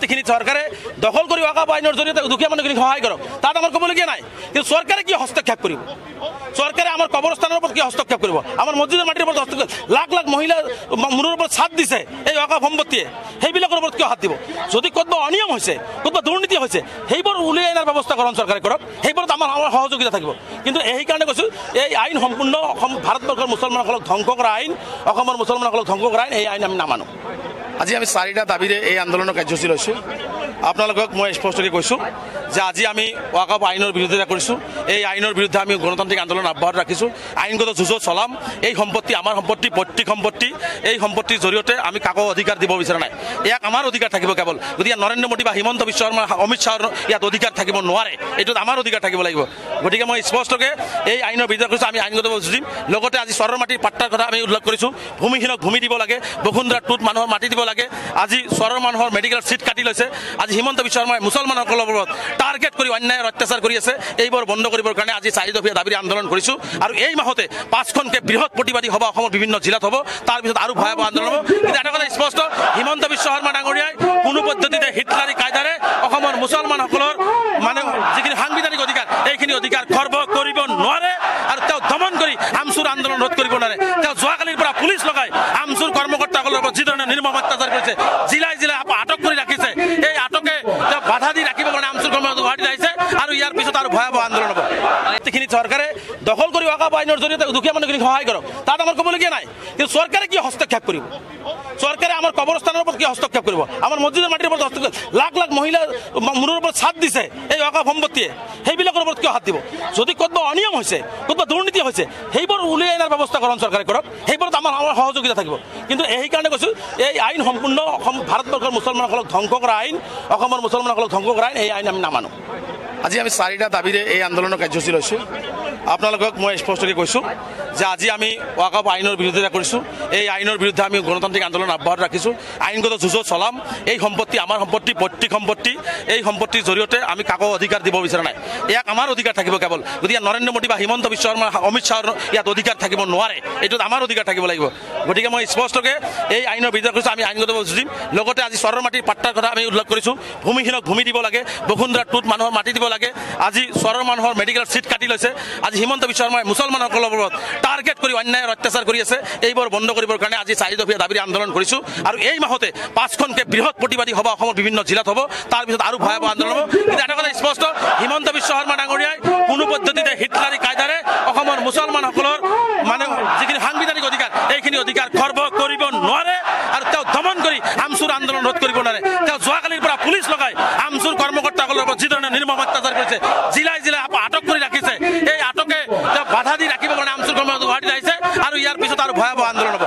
যিখিনি চৰকাৰে দখল কৰি ৱাকাফ আইনৰ জৰিয়তে দুখীয়া মানুহখিনিক সহায় কৰক, তাত আমাৰ ক'বলগীয়া নাই। কিন্তু চৰকাৰে কি হস্তক্ষেপ কৰিব? চৰকাৰে আমাৰ কবৰস্থানৰ ওপৰত কি হস্তক্ষেপ কৰিব? আমাৰ মছজিদৰ মাটিৰ ওপৰত হস্তক্ষেপ, লাখ লাখ মহিলা মূৰৰ ওপৰত ছাদ দিছে এই ৱাকাফ সম্পত্তিয়ে, সেইবিলাকৰ ওপৰত কিয় হাত দিব? যদি ক'তবা অনিয়ম হৈছে, ক'তবা দুৰ্নীতি হৈছে, সেইবোৰ উলিয়াই অনাৰ ব্যৱস্থাকৰণ চৰকাৰে কৰক, সেইবোৰত আমাৰ সহযোগিতা থাকিব। কিন্তু সেইকাৰণে কৈছোঁ, এই আইন সম্পূৰ্ণ অসম ভাৰতবৰ্ষৰ মুছলমানসকলক ধ্বংস কৰা আইন, অসমৰ মুছলমানসকলক ধ্বংস কৰা আইন, এই আইন আমি নামানো। আজি আমি 4টা দাবীৰে এই আন্দোলনৰ কাৰ্যসূচী লৈছোঁ। আপোনালোকক মই স্পষ্টকৈ কৈছোঁ যে আজি আমি ৱাকাফ আইনৰ বিৰোধিতা কৰিছোঁ। এই আইনৰ বিৰুদ্ধে আমি গণতান্ত্ৰিক আন্দোলন অব্যাহত ৰাখিছোঁ। আইনগত যুঁজ চলাম। এই সম্পত্তি আমাৰ সম্পত্তি, পৈতৃক সম্পত্তি। এই সম্পত্তিৰ জৰিয়তে আমি কাকো অধিকাৰ দিব বিচৰা নাই। ইয়াক আমাৰ অধিকাৰ থাকিব কেৱল। গতিকে নৰেন্দ্ৰ মোদী বা হিমন্ত বিশ্ব শৰ্মা, অমিত শ্বাহৰ ইয়াত অধিকাৰ থাকিব নোৱাৰে। এইটোত আমাৰ অধিকাৰ থাকিব লাগিব। গতিকে মই স্পষ্টকৈ এই আইনৰ বিৰোধিতা কৰিছোঁ। আমি আইনগত যুঁজ দিম। লগতে আজি চৰৰ মাটিৰ পাট্টাৰ কথা আমি উল্লেখ কৰিছোঁ। ভূমিহীনক ভূমি দিব লাগে, বসুন্ধৰা টুত মানুহৰ মাটি দিব লাগে। আজি চৰৰ মানুহৰ মেডিকেল চিট কাটি লৈছে। আজি হিমন্ত বিশ্ব শৰ্মাই মুছলমানসকলৰ ওপৰত টাৰ্গেট কৰি অন্যায় অত্যাচাৰ কৰি আছে। এইবোৰ বন্ধ কৰিবৰ কাৰণে আজি 4 দফীয়া দাবীৰে আন্দোলন কৰিছোঁ। আৰু এই মাহতে 5খনকে বৃহৎ প্ৰতিবাদী সভা অসমৰ বিভিন্ন জিলাত হ'ব। তাৰপিছত আৰু ভয়াৱহ আন্দোলন হ'ব। কিন্তু এটা কথা স্পষ্ট, হিমন্ত বিশ্ব শৰ্মা ডাঙৰীয়াই কোনো পদ্ধতিতে হিটলাৰী কায়দাৰে অসমৰ মুছলমানসকলৰ যিখিনি সাংবিধানিক অধিকাৰ, এইখিনি অধিকাৰ খৰ্ব কৰিব নোৱাৰে। আৰু তেওঁ দমন কৰি আমচুৰ আন্দোলন ৰোধ কৰিব নোৱাৰে। তেওঁ যোৱাকালিৰ পৰা পুলিচ লগাই আমচুৰ কৰ্মকৰ্তাসকলৰ ওপৰত যিধৰণে নিৰ্মম অত্যাচাৰ কৰিছে, জিলাই জিলাই আটক কৰি ৰাখিছে, এই আটকে তেওঁ বাধা দি ৰাখিবৰ কাৰণে আমচুৰ কৰ্মকৰ্তা গুৱাহাটীত আহিছে। আৰু ইয়াৰ পিছত আৰু ভয়াৱহ আন্দোলন হ'ব। যিখিনি চৰকাৰে দখল কৰি ৱাকাফ আইনৰ জৰিয়তে দুখীয়া মানুহখিনিক সহায় কৰক, তাত আমাৰ ক'বলগীয়া নাই। কিন্তু চৰকাৰে কি হস্তক্ষেপ কৰিব? চৰকাৰে আমাৰ কবৰস্থানৰ ওপৰত কি হস্তক্ষেপ কৰিব? আমাৰ মছজিদৰ মাটিৰ ওপৰত হস্তক্ষেপ, লাখ লাখ মহিলা মূৰৰ ওপৰত ছাদ দিছে এই ৱাকাফ সম্পত্তিয়ে, সেইবিলাকৰ ওপৰত কিয় হাত দিব? যদি ক'তবা অনিয়ম হৈছে, ক'তবা দুৰ্নীতি হৈছে, সেইবোৰ উলিয়াই অনাৰ ব্যৱস্থাকৰণ চৰকাৰে কৰক, সেইবোৰত আমাৰ সহযোগিতা থাকিব। কিন্তু সেইকাৰণে কৈছোঁ, এই আইন সম্পূৰ্ণ অসম ভাৰতবৰ্ষৰ মুছলমানসকলক ধ্বংস কৰা আইন, অসমৰ মুছলমানসকলক ধ্বংস কৰা আইন, এই আইন আমি নামানো। আজি আমি 4টা দাবীৰে এই আন্দোলনৰ কাৰ্যসূচী লৈছোঁ। আপোনালোকক মই স্পষ্টকৈ কৈছোঁ যে আজি আমি ৱাকাফ আইনৰ বিৰোধিতা কৰিছোঁ। এই আইনৰ বিৰুদ্ধে আমি গণতান্ত্ৰিক আন্দোলন অব্যাহত ৰাখিছোঁ। আইনগত যুঁজ চলাম। এই সম্পত্তি আমাৰ সম্পত্তি, পৈতৃক সম্পত্তি। এই সম্পত্তিৰ জৰিয়তে আমি কাকো অধিকাৰ দিব বিচৰা নাই। ইয়াক আমাৰ অধিকাৰ থাকিব কেৱল। গতিকে নৰেন্দ্ৰ মোদী বা হিমন্ত বিশ্ব শৰ্মা, অমিত শ্বাহৰ ইয়াত অধিকাৰ থাকিব নোৱাৰে। এইটোত আমাৰ অধিকাৰ থাকিব লাগিব। গতিকে মই স্পষ্টকৈ এই আইনৰ বিৰোধিতা কৰিছোঁ। আমি আইনগত যুঁজ দিম। লগতে আজি চৰৰ মাটিৰ পাট্টাৰ কথা আমি উল্লেখ কৰিছোঁ। ভূমিহীনক ভূমি দিব লাগে, বসুন্ধৰা টুত মানুহৰ মাটি দিব লাগে। আজি চৰৰ মানুহৰ মেডিকেল চিট কাটি লৈছে। আজি হিমন্ত বিশ্ব শৰ্মাই মুছলমানসকলৰ ওপৰত টাৰ্গেট কৰি অন্যায় অত্যাচাৰ কৰি আছে। এইবোৰ বন্ধ কৰিবৰ কাৰণে আজি 4 দফীয়া দাবীৰে আন্দোলন কৰিছোঁ। আৰু এই মাহতে 5খনকে বৃহৎ প্ৰতিবাদী সভা অসমৰ বিভিন্ন জিলাত হ'ব। তাৰপিছত আৰু ভয়াৱহ আন্দোলন হ'ব। কিন্তু এটা কথা স্পষ্ট, হিমন্ত বিশ্ব শৰ্মা ডাঙৰীয়াই কোনো পদ্ধতিতে হিটলাৰী কায়দাৰে অসমৰ মুছলমানসকলৰ যিখিনি সাংবিধানিক অধিকাৰ, এইখিনি অধিকাৰ খৰ্ব কৰিব নোৱাৰে। আৰু তেওঁ দমন কৰি আমচুৰ আন্দোলন ৰোধ কৰিব নোৱাৰে। তেওঁ যোৱাকালিৰ পৰা পুলিচ লগাই আমচুৰ কৰ্মকৰ্তাসকলৰ ওপৰত যিধৰণে নিৰ্মম অত্যাচাৰ কৰিছে, জিলাই জিলাই আটক কৰি ৰাখিছে, এই আটকে তেওঁ বাধা দি ৰাখিবৰ কাৰণে আমচুৰ কৰ্মকৰ্তা গুৱাহাটীত আহিছে। আৰু ইয়াৰ পিছত আৰু ভয়াৱহ আন্দোলন হ'ব।